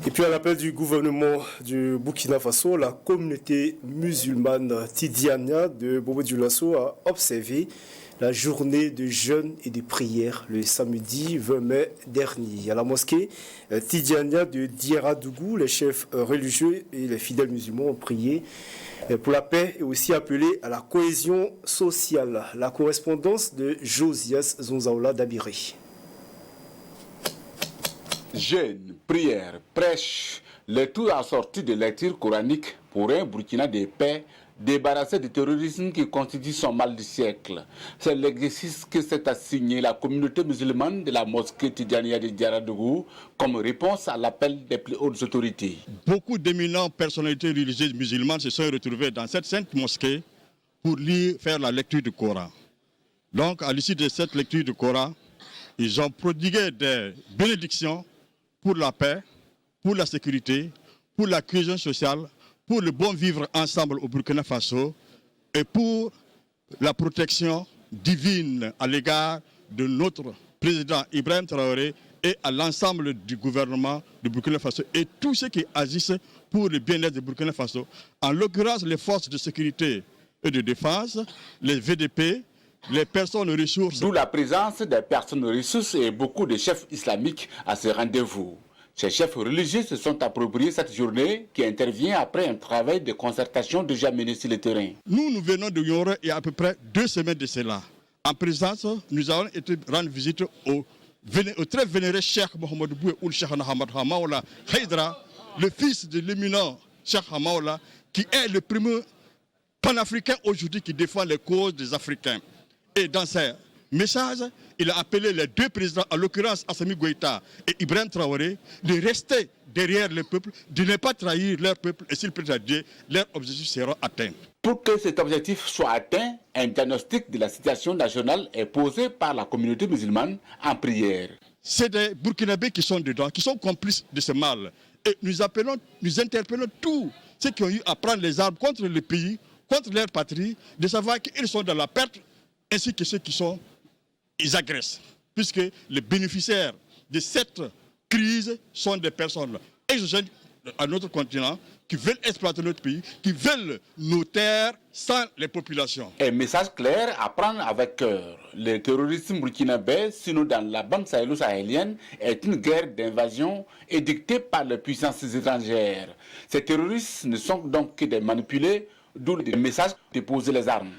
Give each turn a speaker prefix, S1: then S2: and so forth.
S1: Et puis à l'appel du gouvernement du Burkina Faso, la communauté musulmane Tidjania de Bobo Dioulasso a observé la journée de jeûne et de prière le samedi 20 mai dernier. À la mosquée Tidjania de Diaradougou, les chefs religieux et les fidèles musulmans ont prié pour la paix et aussi appelé à la cohésion sociale. La correspondance de Josias Zonzaoula d'Abiré.
S2: Jeûne, prière, prêche, le tout assorti de lectures coraniques pour un Burkina de paix débarrassé du terrorisme qui constitue son mal du siècle. C'est l'exercice que s'est assigné la communauté musulmane de la mosquée Tidjania de Diaradougou comme réponse à l'appel des plus hautes autorités.
S3: Beaucoup d'éminentes personnalités religieuses musulmanes se sont retrouvées dans cette sainte mosquée pour faire la lecture du Coran. Donc, à l'issue de cette lecture du Coran, ils ont prodigué des bénédictions pour la paix, pour la sécurité, pour la cohésion sociale, pour le bon vivre ensemble au Burkina Faso et pour la protection divine à l'égard de notre président Ibrahim Traoré et à l'ensemble du gouvernement du Burkina Faso et tous ceux qui agissent pour le bien-être du Burkina Faso, en l'occurrence les forces de sécurité et de défense, les VDP, les personnes ressources.
S2: D'où la présence des personnes ressources et beaucoup de chefs islamiques à ce rendez-vous. Ces chefs religieux se sont appropriés cette journée qui intervient après un travail de concertation déjà mené sur le terrain.
S3: Nous venons de Yoro il y a à peu près 2 semaines de cela. En présence, nous avons été rendre visite au très vénéré Cheikh Mohamed Boué Ould Cheikh Nahamad Hamaoula Haïdra, le fils de l'éminent Cheikh Hamaoula, qui est le premier panafricain aujourd'hui qui défend les causes des Africains. Et dans ses messages, il a appelé les 2 présidents, en l'occurrence Assimi Goïta et Ibrahim Traoré, de rester derrière le peuple, de ne pas trahir leur peuple et s'ils plaît à Dieu, leurs objectifs seront atteints.
S2: Pour que cet objectif soit atteint, un diagnostic de la situation nationale est posé par la communauté musulmane en prière.
S3: C'est des Burkinabés qui sont dedans, qui sont complices de ce mal. Et nous interpellons tous ceux qui ont eu à prendre les armes contre le pays, contre leur patrie, de savoir qu'ils sont dans la perte, ainsi que ceux qui ils agressent, puisque les bénéficiaires de cette crise sont des personnes exogènes à notre continent qui veulent exploiter notre pays, qui veulent nos terres sans les populations.
S2: Un message clair à prendre avec cœur. Le terrorisme burkinabé, sinon dans la bande sahélo-sahélienne, est une guerre d'invasion édictée par les puissances étrangères. Ces terroristes ne sont donc que des manipulés, d'où le message de poser les armes.